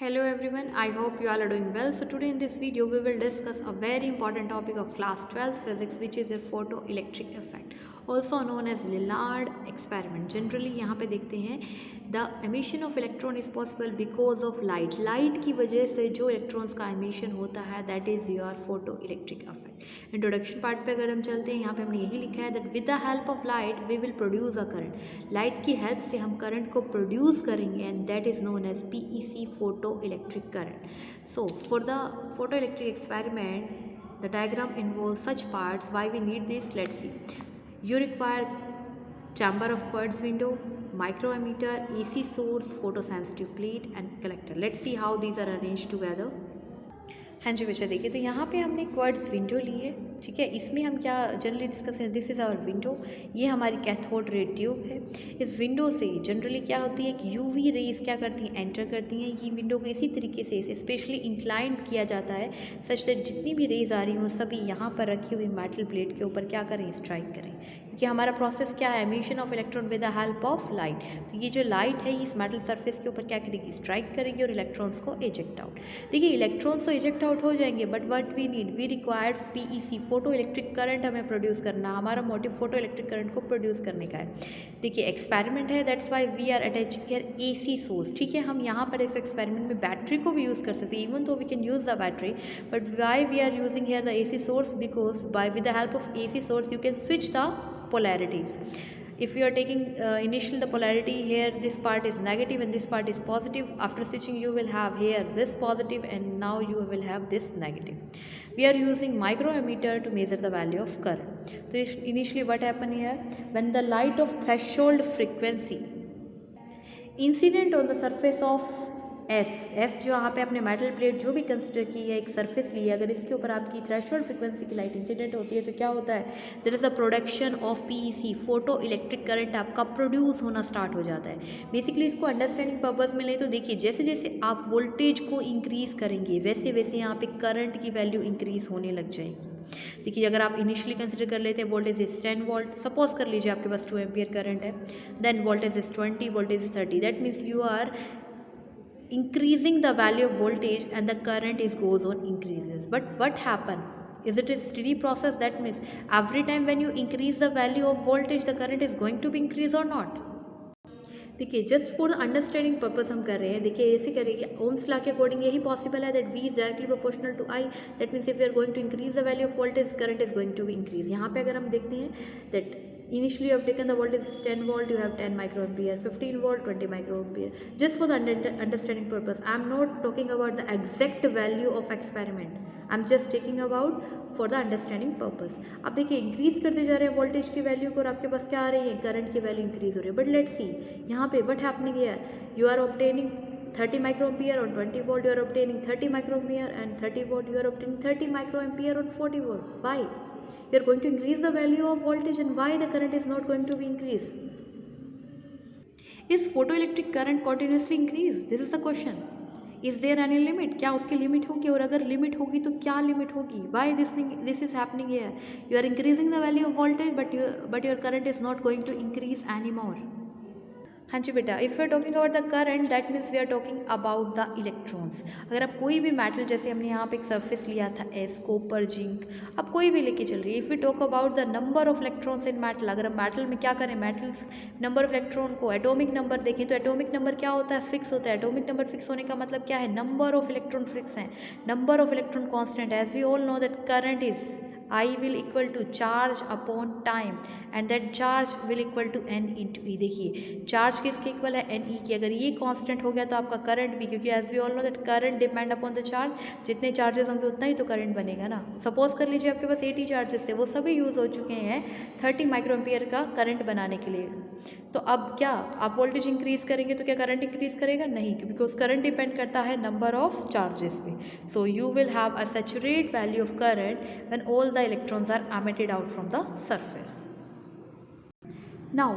Hello everyone, I hope you all are doing well. So today in this video we will discuss a very important topic of class 12 physics, which is the photoelectric effect, also known as Lillard experiment. Generally यहाँ पे देखते हैं the emission of electron is possible because of light. Light की वजह से जो electrons का emission होता है that is your photoelectric effect. Introduction part पे अगर हम चलते हैं, यहाँ पे हमने यही लिखा है that with the help of light we will produce a current. Light की help से हम current को produce करेंगे and that is known as PEC, photoelectric current. So for the photoelectric experiment, the diagram involves such parts. Why we need this? Let's see. You require chamber of quartz window, microammeter, AC source, photosensitive plate and collector. Let's see how these are arranged together. हाँ जी बच्चा, देखिए तो यहाँ पे हमने quartz window ली है, ठीक है। इसमें हम क्या जनरली डिस्कस करें, दिस इज़ आवर विंडो, ये हमारी कैथोड रे ट्यूब है। इस विंडो से जनरली क्या होती है कि यूवी रेज क्या करती हैं, एंटर करती हैं। ये विंडो को इसी तरीके से इसे स्पेशली इंक्लाइंड किया जाता है सच दैट जितनी भी रेज आ रही हैं वो सभी यहाँ पर रखी हुई मेटल प्लेट के ऊपर क्या करें, स्ट्राइक करें, क्योंकि हमारा प्रोसेस क्या है, emission of electron with the help of light. तो ये जो लाइट है ये इस मेटल सरफेस के ऊपर क्या करेगी, स्ट्राइक करेगी और इलेक्ट्रॉन्स को इजेक्ट आउट। देखिए इलेक्ट्रॉन्स तो इजेक्ट आउट हो जाएंगे, but what we need, we required PEC, photo electric current हमें प्रोड्यूस करना। हमारा मोटिव फोटो इलेक्ट्रिक करंट को प्रोड्यूस करने का है। देखिए एक्सपेरिमेंट है, that's why we are attaching here AC source, ठीक है। हम यहाँ पर इस एक्सपेरिमेंट में बैटरी को भी यूज़ कर सकते हैं, even though we can use the battery, but why we are using here the AC source, because by with the help of AC source you can switch the polarities. If you are taking initial the polarity here, this part is negative and this part is positive. After switching you will have here this positive and now you will have this negative. We are using microammeter to measure the value of current. So initially what happened here, when the light of threshold frequency incident on the surface of S जो यहाँ पे आपने metal plate जो भी consider की है, एक surface ली है, अगर इसके ऊपर आपकी थ्रेशोल्ड फ्रिक्वेंसी की लाइट इंसिडेंट होती है तो क्या होता है, there is a production of PEC, photo electric current आपका प्रोड्यूस होना स्टार्ट हो जाता है। बेसिकली इसको अंडरस्टैंडिंग पर्पज़ में ले तो देखिए जैसे जैसे आप वोल्टेज को इंक्रीज़ करेंगे वैसे वैसे यहाँ पे करंट की वैल्यू इंक्रीज़ होने लग जाएगी। देखिए अगर आप इनिशियली कंसिडर कर लेते हैं वोल्टेज इज 10 वोल्ट, सपोज कर लीजिए आपके पास 2 एम्पियर करंट है, then voltage is 20, voltage is 30, that means you are increasing the value of voltage and the current is goes on increases. But what happen, is it a steady process? That means every time when you increase the value of voltage the current is going to be increase or not? देखिए just for understanding purpose हम कर रहे हैं। देखिए ऐसे करेंगे, Ohm's law के according यही पॉसिबल है that we is directly proportional to I, that means if we are going to increase the value of voltage current is going to be increase. यहाँ पे अगर हम देखते हैं that initially you have taken the voltage is 10 volt, you have 10 microampere, 15 volt, 20 microampere, just for the understanding purpose. I am not talking about the exact value of experiment, I am just taking about for the understanding purpose. अब देखिए increase करते जा रहे हैं voltage की value को और आपके पास क्या आ रही है, करंट की वैल्यू इंक्रीज हो रही है। बट लेट्स सी यहाँ पे what happening here, you are obtaining 30 microampere on 20 volt, you are obtaining 30 microampere, and 30 volt you are obtaining 30 microampere on 40 volt. Why? You are going to increase the value of voltage, and why the current is not going to be increased? Is photoelectric current continuously increase? This is the question. Is there any limit? क्या उसकी limit होगी, और अगर limit होगी तो क्या limit होगी? Why this is happening here? You are increasing the value of voltage but your current is not going to increase anymore. हाँ जी बेटा, if you are talking about the current that means we are talking about the electrons. अगर आप कोई भी metal, जैसे हमने यहाँ पे एक सरफेस लिया था एस, कॉपर, जिंक, आप कोई भी लेके चल रही है, if you talk about the number of electrons in metal, अगर हम मेटल में क्या करें, मेटल नंबर ऑफ इलेक्ट्रॉन को एटॉमिक नंबर देखें तो एटॉमिक नंबर क्या होता है, फिक्स होता है। एटॉमिक नंबर फिक्स होने का मतलब क्या है, नंबर ऑफ इलेक्ट्रॉन फिक्स हैं, number of electron constant. As we all know that current is I will equal to charge upon time and that charge will equal to n into e। देखिए charge किसके equal है, n e की। अगर ये constant हो गया तो आपका करंट भी, क्योंकि as we all know that current depend upon the charge, जितने चार्जेस होंगे उतना ही तो करंट बनेगा ना। सपोज कर लीजिए आपके पास 80 चार्जेस थे, वो सभी यूज़ हो चुके हैं 30 माइक्रोएम्पियर का करंट बनाने के लिए। तो अब क्या आप वोल्टेज इंक्रीज करेंगे तो क्या करंट इंक्रीज करेगा, नहीं, बिकॉज करंट डिपेंड करता है नंबर ऑफ चार्जेस पे। So you will have a saturate value of current when all the electrons are emitted out from the surface. Now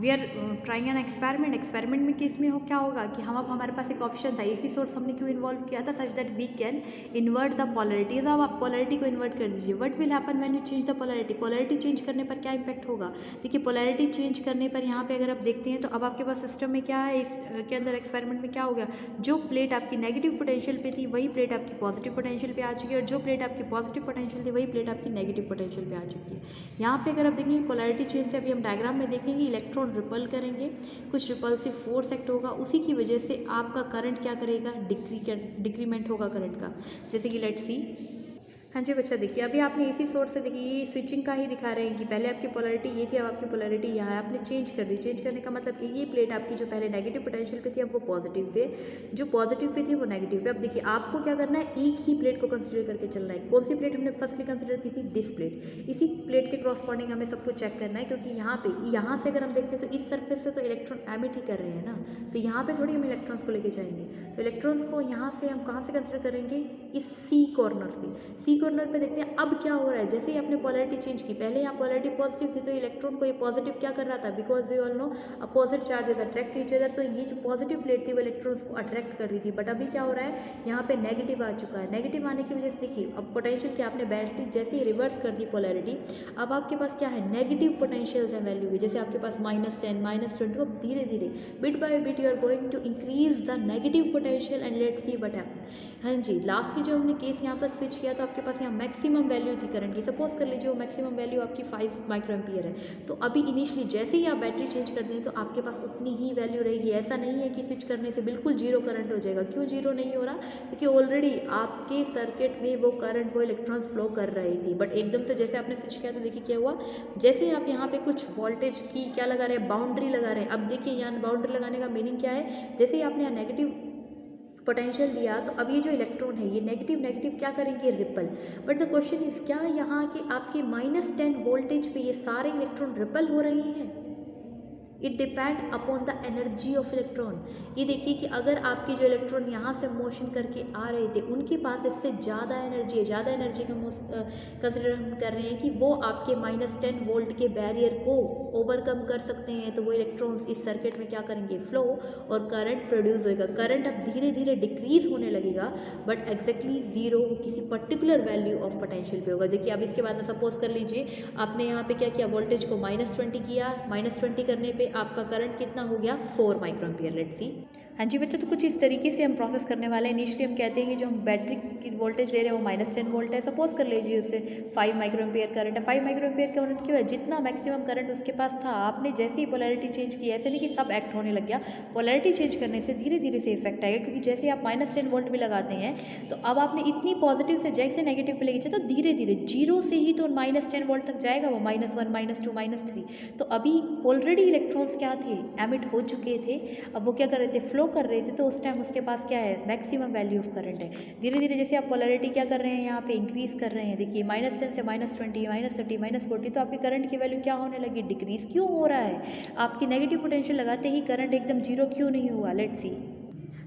we are trying an experiment में case में हो क्या होगा कि हम अब हमारे पास एक ऑप्शन था, एसी सोर्स हमने क्यों इन्वॉल्व किया था, such that we can invert the polarities. अब आप पोलरिटी को इन्वर्ट कर दीजिए, what will happen when you change the polarity, polarity change करने पर क्या इंपैक्ट होगा। देखिए पोलरिटी चेंज करने पर यहाँ पे अगर आप देखते हैं तो अब आपके पास सिस्टम में क्या है, इसके अंदर एक्सपेरिमेंट में क्या हो गया, जो प्लेट आपकी नेगेटिव पोटेंशियल पे थी वही प्लेट आपकी पॉजिटिव पोटेंशियल पे आ चुकी है, और जो प्लेट आपकी पॉजिटिव पोटेंशियल थी वही प्लेट आपकी नेगेटिव पोटेंशियल पे आ चुकी है। यहाँ पे अगर आप देखेंगे पोलरिटी चेंज से, अभी हम डायग्राम में देखेंगे इलेक्ट्रॉन रिपल करेंगे, कुछ रिपल्सिव फोर्स एक्ट होगा, उसी की वजह से आपका करंट क्या करेगा, डिक्रीमेंट होगा करंट का, जैसे कि लेट्स सी। हाँ जी बच्चा देखिए, अभी आपने इसी सोर्स से देखिए ये स्विचिंग का ही दिखा रहे हैं कि पहले आपकी पोलरिटी ये थी, अब आपकी पोलरिटी यहाँ है, आपने चेंज कर दी। चेंज करने का मतलब कि ये प्लेट आपकी जो पहले नेगेटिव पोटेंशियल पे थी अब वो पॉजिटिव पे, जो पॉजिटिव पे थी वो नेगेटिव पे। अब देखिए आपको क्या करना है, एक ही प्लेट को कंसिडर करके चलना है। कौन सी प्लेट हमने फर्स्टली कंसिडर की थी, दिस प्लेट। इसी प्लेट के क्रॉसपॉन्डिंग हमें सब कुछ चेक करना है, क्योंकि यहाँ से अगर हम देखते हैं तो इस सर्फेस से तो इलेक्ट्रॉन एमिट ही कर रहे हैं ना, तो यहाँ पे थोड़ी हम इलेक्ट्रॉन्स को लेके जाएंगे। तो इलेक्ट्रॉन्स को यहाँ से हम कहाँ से कंसिडर करेंगे, इस सी कॉर्नर से। सी कॉर्नर पे देखते हैं अब क्या हो रहा है, जैसे ही आपने पोलरिटी चेंज की, पहले यहाँ पोलरिटी पॉजिटिव थी तो इलेक्ट्रॉन को ये पॉजिटिव क्या कर रहा था, because we all know opposite charges attract each other, तो ये जो पॉजिटिव प्लेट थी वो इलेक्ट्रॉन्स को अट्रैक्ट कर रही थी। बट अभी क्या हो रहा है, यहाँ पे नेगेटिव आ चुका है। नेगेटिव आने की वजह से देखिए अब पोटेंशियल क्या, आपने बैटरी जैसे ही रिवर्स कर दी पोलरिटी, अब आपके पास क्या है, नेगेटिव पोटेंशियल्स हैं वैल्यू की, जैसे आपके पास -10 -20, अब धीरे धीरे bit by bit you are going to increase the negative potential and let's see what happen. हाँ जी, लास्ट की जो हमने केस यहाँ तक स्विच किया तो आपके पास यहाँ मैक्सिमम वैल्यू थी करंट की, सपोज कर लीजिए वो मैक्सिमम वैल्यू आपकी 5 माइक्रो एम्पियर है। तो अभी इनिशियली जैसे ही आप बैटरी चेंज कर दें तो आपके पास उतनी ही वैल्यू रहेगी। ऐसा नहीं है कि स्विच करने से बिल्कुल जीरो करंट हो जाएगा। क्यों जीरो नहीं हो रहा, क्योंकि ऑलरेडी आपके सर्किट में वो करंट, वो इलेक्ट्रॉन्स फ्लो कर रही थी। बट एकदम से जैसे आपने स्विच किया तो देखिए क्या हुआ, जैसे आप यहाँ पे कुछ वोल्टेज की क्या लगा रहे हैं, बाउंड्री लगा रहे हैं। अब देखिए यहाँ बाउंड्री लगाने का मीनिंग क्या है, जैसे ही आपने यहाँ नेगेटिव पोटेंशियल दिया तो अब ये जो इलेक्ट्रॉन है ये नेगेटिव नेगेटिव क्या करेंगे, ripple. But the question is, क्या यहाँ के आपके -10 वोल्टेज पे ये सारे इलेक्ट्रॉन रिपल हो रहे हैं, it depend upon the energy of electron. ये देखिए कि अगर आपके जो इलेक्ट्रॉन यहाँ से मोशन करके आ रहे थे उनके पास इससे ज़्यादा एनर्जी है, ज़्यादा एनर्जी का कंसिडर हम कर रहे हैं कि वो आपके -10 वोल्ट के बैरियर को ओवरकम कर सकते हैं, तो वो इलेक्ट्रॉन्स इस सर्किट में क्या करेंगे, फ्लो और करंट प्रोड्यूस होएगा। करंट अब धीरे धीरे डिक्रीज होने लगेगा बट एग्जैक्टली जीरो किसी पर्टिकुलर वैल्यू ऑफ पोटेंशियल पे होगा। देखिए अब इसके बाद में सपोज कर लीजिए आपने यहाँ पे क्या किया, वोल्टेज को -20 किया, -20 करने पे आपका करंट कितना हो गया, 4 माइक्रो एम्पियर। Let's see. हाँ जी बच्चों, तो कुछ इस तरीके से हम प्रोसेस करने वाले हैं। इनिशियली हम कहते हैं कि जो हम बैटरी की वोल्टेज ले रहे हैं वो -10 वोल्ट है, सपोज कर लीजिए उससे 5 माइक्रो एम्पियर करंट है। 5 माइक्रो एम्पियर करंट क्यों है, जितना मैक्सिमम करंट उसके पास था, आपने जैसे ही पोलैरिटी चेंज की, ऐसे नहीं कि सब एक्ट होने लग गया, पोलैरिटी चेंज करने से धीरे धीरे से इफेक्ट आएगा, क्योंकि जैसे आप -10 वोल्ट भी लगाते हैं तो अब आपने इतनी पॉजिटिव से जैसे नेगेटिव पे लेके चले तो धीरे धीरे जीरो से ही तो -10 वोल्ट तक जाएगा वो, -1 -2 -3। तो अभी ऑलरेडी इलेक्ट्रॉन्स क्या थे, एमिट हो चुके थे, अब वो क्या कर रहे थे, फ्लो कर रहे थे, तो उस टाइम उसके पास क्या है, मैक्सिमम वैल्यू ऑफ करंट है। धीरे धीरे जैसे आप पोलैरिटी क्या कर रहे हैं, यहाँ पे इंक्रीज कर रहे हैं, देखिए -10 से -20 -30 -40, तो आपकी करंट की वैल्यू क्या होने लगी, डिक्रीज क्यों हो रहा है। आपकी नेगेटिव पोटेंशियल लगाते ही करंट एकदम जीरो क्यों नहीं हुआ, लेट्स सी।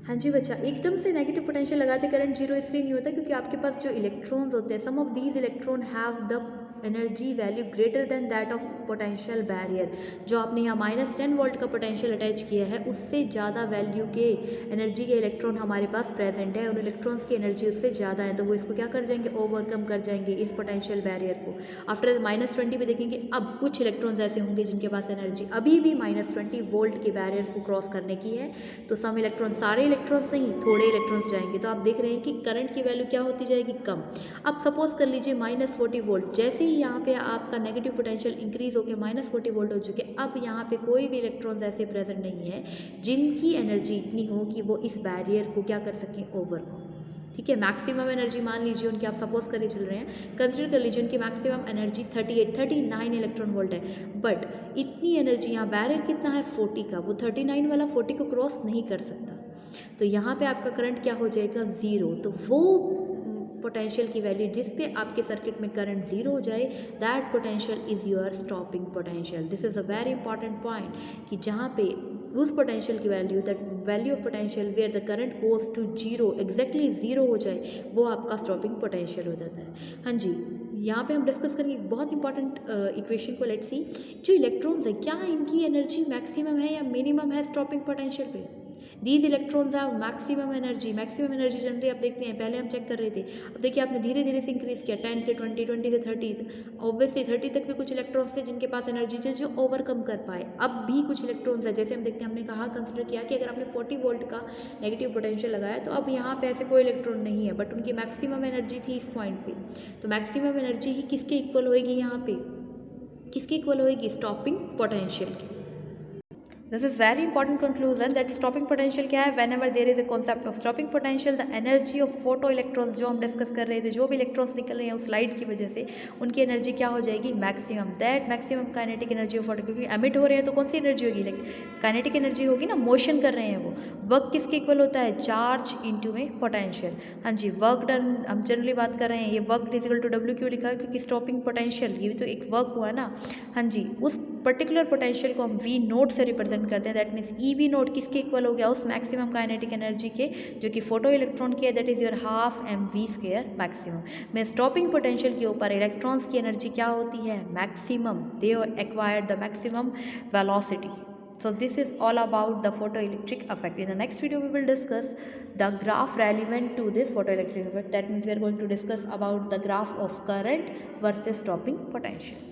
हाँ जी बच्चा, एकदम से नेगेटिव पोटेंशियल लगाते करंट जीरो इसलिए नहीं होता क्योंकि आपके पास जो इलेक्ट्रॉन्स होते हैं, some of these electron have the energy value greater than that of potential barrier. जो आपने यहाँ -10 वोल्ट का पोटेंशियल अटैच किया है उससे ज़्यादा वैल्यू के एनर्जी के इलेक्ट्रॉन हमारे पास प्रेजेंट है, उन इलेक्ट्रॉन्स की एनर्जी उससे ज़्यादा है, तो वो इसको क्या कर जाएंगे, ओवरकम कर जाएंगे इस पोटेंशियल बैरियर को। आफ्टर -20 पे देखेंगे अब कुछ इलेक्ट्रॉन्स ऐसे होंगे जिनके पास एनर्जी अभी भी -20 वोल्ट के बैरियर को क्रॉस करने की है, तो सम इलेक्ट्रॉन, सारे इलेक्ट्रॉन्स नहीं, थोड़े इलेक्ट्रॉन्स जाएंगे, तो आप देख रहे हैं कि करंट की वैल्यू क्या होती जाएगी, कम। अब सपोज कर लीजिए -40 वोल्ट, जैसे ही यहाँ पे आपका नेगेटिव पोटेंशियल इंक्रीज होकर -40 वोल्ट हो चुके, अब यहाँ पे कोई भी इलेक्ट्रॉन्स ऐसे प्रेजेंट नहीं है जिनकी एनर्जी इतनी हो कि वो इस बैरियर को क्या कर सकें, ओवरकम। ठीक है, मैक्सिमम एनर्जी मान लीजिए उनकी, आप सपोज करके चल रहे हैं, कंसिडर कर लीजिए उनकी मैक्सिमम एनर्जी 39 इलेक्ट्रॉन वोल्ट है, बट इतनी एनर्जी यहाँ बैरियर कितना है, 40 का, वो 39 वाला 40 को क्रॉस नहीं कर सकता, तो यहाँ पे आपका करंट क्या हो जाएगा, ज़ीरो। तो वो पोटेंशियल की वैल्यू जिस पे आपके सर्किट में करंट जीरो हो जाए, that potential is your stopping potential. This is a very important point कि जहाँ पे उस पोटेंशियल की value, that value of potential where the current goes to zero, exactly zero हो जाए, वो आपका स्टॉपिंग पोटेंशियल हो जाता है। हाँ जी, यहाँ पे हम डिस्कस करेंगे एक बहुत इंपॉर्टेंट इक्वेशन को। लेट्स सी, जो इलेक्ट्रॉन्स है क्या इनकी एनर्जी मैक्सिमम है या मिनिमम है स्टॉपिंग पोटेंशियल पे। These electrons have maximum energy. Maximum energy generally आप देखते हैं, पहले हम चेक कर रहे थे, अब देखिए आपने धीरे धीरे से इंक्रीज किया 10 से 20, 20 से 30, ऑब्वियसली 30 तक भी कुछ इलेक्ट्रॉन्स थे जिनके पास एनर्जी थी जो ओवरकम कर पाए। अब भी कुछ इलेक्ट्रॉन्स है, जैसे हम देखते हैं, हमने कहा कंसिडर किया कि अगर आपने 40 वोल्ट का नेगेटिव पोटेंशियल लगाया तो अब यहाँ पे ऐसे कोई इलेक्ट्रॉन नहीं है, बट उनकी मैक्सिमम एनर्जी थी इस पॉइंट पे। तो मैक्सिमम एनर्जी ही किसके इक्वल होएगी, यहाँ पे किसके इक्वल होएगी, स्टॉपिंग पोटेंशियल की। This is very important conclusion that stopping potential क्या है, when ever there is a concept of stopping potential the energy of photo electrons, जो हम डिस्कस कर रहे थे, जो भी इलेक्ट्रॉन्स निकल रहे हैं उस लाइट की वजह से उनकी एनर्जी क्या हो जाएगी, maximum. That maximum kinetic energy of photo, क्योंकि एमिट हो रहे हैं तो कौन सी एनर्जी होगी, काइनेटिक एनर्जी होगी ना, मोशन कर रहे हैं वो। वर्क किसके इक्वल होता है, चार्ज इंटू में पोटेंशियल। हाँ जी, वर्क डन हम जनरली बात कर रहे हैं, ये वर्क इजिकल टू डब्ल्यू क्यों लिखा है, क्योंकि स्टॉपिंग पोटेंशियल ये भी तो एक वर्क हुआ ना। हाँ जी, उस पर्टिकुलर पोटेंशियल को हम वी नोट से रिप्रेजेंट करते हैं। That means E V note किसके इक्वल हो गया, उस मैक्सिमम काइनेटिक एनर्जी के जो कि फोटो इलेक्ट्रॉन की है, that is your half mv² maximum. में स्टॉपिंग पोटेंशियल के ऊपर इलेक्ट्रॉन्स की एनर्जी क्या होती है, maximum. They acquire the maximum velocity. So this is all about the photoelectric effect. In the next video we will discuss the graph relevant to this photoelectric effect. That means we are going to discuss about the graph of current versus stopping potential.